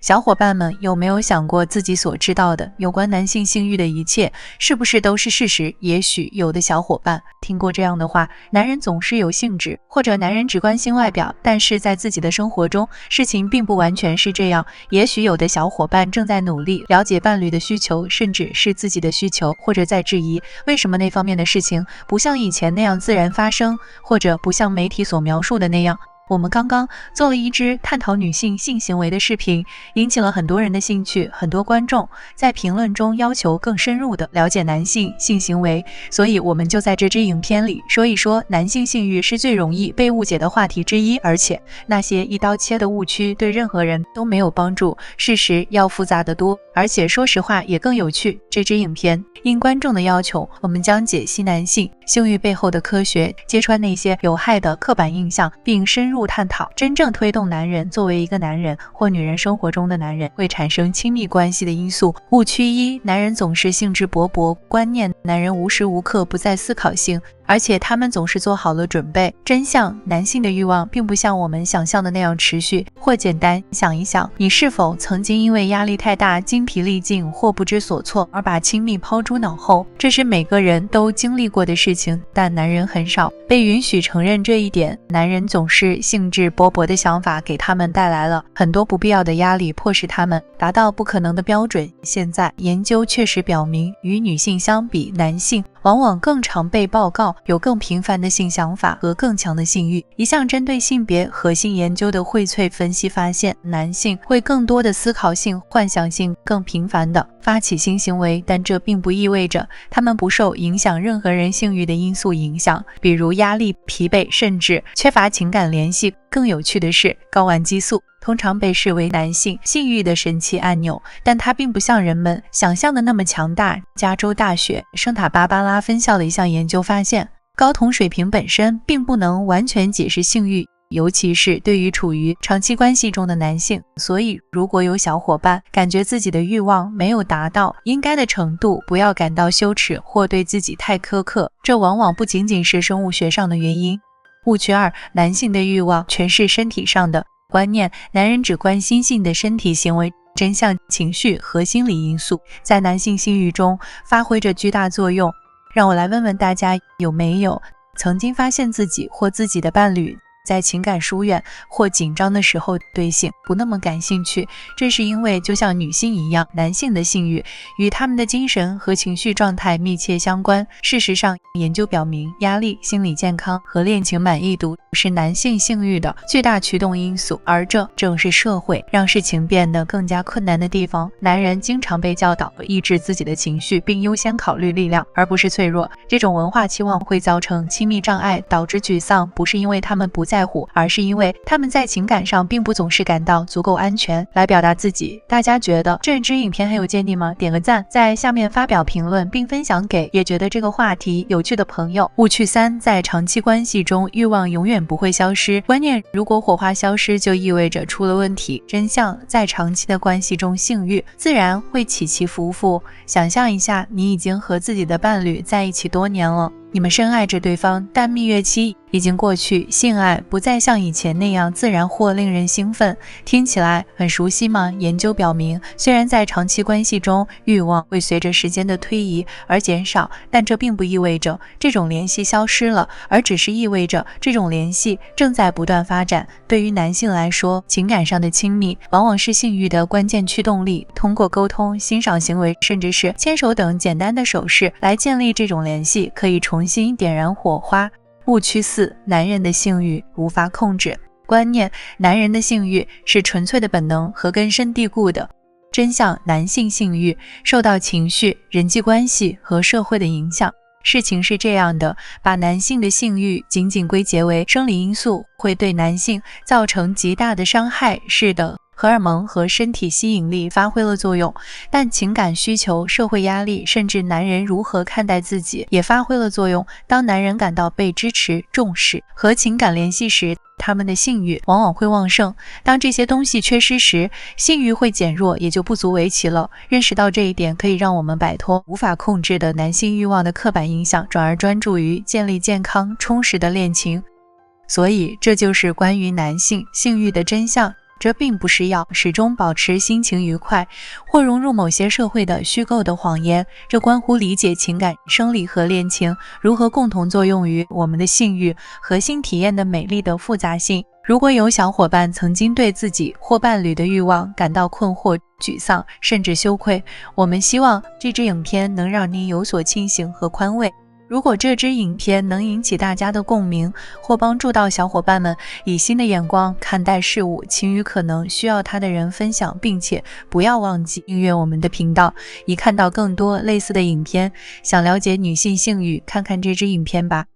小伙伴们有没有想过，自己所知道的有关男性性欲的一切是不是都是事实？也许有的小伙伴听过这样的话，男人总是有性质，或者男人只关心外表，但是在自己的生活中事情并不完全是这样。也许有的小伙伴正在努力了解伴侣的需求，甚至是自己的需求，或者在质疑为什么那方面的事情不像以前那样自然发生，或者不像媒体所描述的那样。我们刚刚做了一支探讨女性性行为的视频，引起了很多人的兴趣，很多观众在评论中要求更深入的了解男性性行为，所以我们就在这支影片里说一说男性性欲是最容易被误解的话题之一，而且那些一刀切的误区对任何人都没有帮助，事实要复杂得多，而且说实话也更有趣。这支影片因观众的要求，我们将解析男性性欲背后的科学，揭穿那些有害的刻板印象，并深入探讨真正推动男人作为一个男人或女人生活中的男人会产生亲密关系的因素。误区一：男人总是兴致勃勃，观念：男人无时无刻不在思考性，而且他们总是做好了准备。真相：男性的欲望并不像我们想象的那样持续或简单。想一想，你是否曾经因为压力太大、精疲力尽或不知所措而把亲密抛诸脑后？这是每个人都经历过的事情，但男人很少被允许承认这一点。男人总是兴致勃勃的想法给他们带来了很多不必要的压力，迫使他们达到不可能的标准。现在研究确实表明，与女性相比，男性往往更常被报告有更频繁的性想法和更强的性欲。一项针对性别核心研究的荟萃分析发现，男性会更多的思考性、幻想性，更频繁地发起性行为，但这并不意味着他们不受影响任何人性欲的因素影响，比如压力、疲惫，甚至缺乏情感联系。更有趣的是，睾丸激素通常被视为男性性欲的神奇按钮，但它并不像人们想象的那么强大。加州大学圣塔芭芭拉分校的一项研究发现，睾酮水平本身并不能完全解释性欲，尤其是对于处于长期关系中的男性。所以如果有小伙伴感觉自己的欲望没有达到应该的程度，不要感到羞耻或对自己太苛刻，这往往不仅仅是生物学上的原因。误区二：男性的欲望全是身体上的。观念：男人只关心性的身体行为。真相：情绪和心理因素在男性性欲中发挥着巨大作用。让我来问问大家，有没有曾经发现自己或自己的伴侣在情感疏远或紧张的时候对性不那么感兴趣？这是因为就像女性一样，男性的性欲与他们的精神和情绪状态密切相关。事实上，研究表明，压力、心理健康和恋情满意度是男性性欲的巨大驱动因素，而这正是社会让事情变得更加困难的地方。男人经常被教导抑制自己的情绪，并优先考虑力量而不是脆弱。这种文化期望会造成亲密障碍，导致沮丧，不是因为他们不在乎，而是因为他们在情感上并不总是感到足够安全来表达自己。大家觉得这支影片很有见地吗？点个赞，在下面发表评论并分享给也觉得这个话题有趣的朋友。误区三：在长期关系中，欲望永远不会消失。观念：如果火花消失，就意味着出了问题。真相：在长期的关系中，性欲自然会起起伏伏。想象一下，你已经和自己的伴侣在一起多年了，你们深爱着对方，但蜜月期已经过去，性爱不再像以前那样自然或令人兴奋。听起来很熟悉吗？研究表明，虽然在长期关系中，欲望会随着时间的推移而减少，但这并不意味着这种联系消失了，而只是意味着这种联系正在不断发展。对于男性来说，情感上的亲密往往是性欲的关键驱动力，通过沟通、欣赏行为，甚至是牵手等简单的手势来建立这种联系，可以重新点燃火花。误区四：男人的性欲无法控制。观念：男人的性欲是纯粹的本能和根深蒂固的。真相：男性性欲受到情绪、人际关系和社会的影响。事情是这样的，把男性的性欲仅仅归结为生理因素，会对男性造成极大的伤害。是的，荷尔蒙和身体吸引力发挥了作用，但情感需求、社会压力，甚至男人如何看待自己也发挥了作用。当男人感到被支持、重视和情感联系时，他们的性欲往往会旺盛。当这些东西缺失时，性欲会减弱，也就不足为奇了。认识到这一点，可以让我们摆脱无法控制的男性欲望的刻板印象，转而专注于建立健康、充实的恋情。所以，这就是关于男性性欲的真相。这并不是要始终保持心情愉快，或融入某些社会的虚构的谎言，这关乎理解情感、生理和恋情如何共同作用于我们的性欲、核心体验的美丽的复杂性。如果有小伙伴曾经对自己或伴侣的欲望感到困惑、沮丧，甚至羞愧，我们希望这支影片能让您有所清醒和宽慰。如果这支影片能引起大家的共鸣，或帮助到小伙伴们以新的眼光看待事物，请与可能需要它的人分享，并且不要忘记订阅我们的频道，以看到更多类似的影片。想了解女性性欲，看看这支影片吧。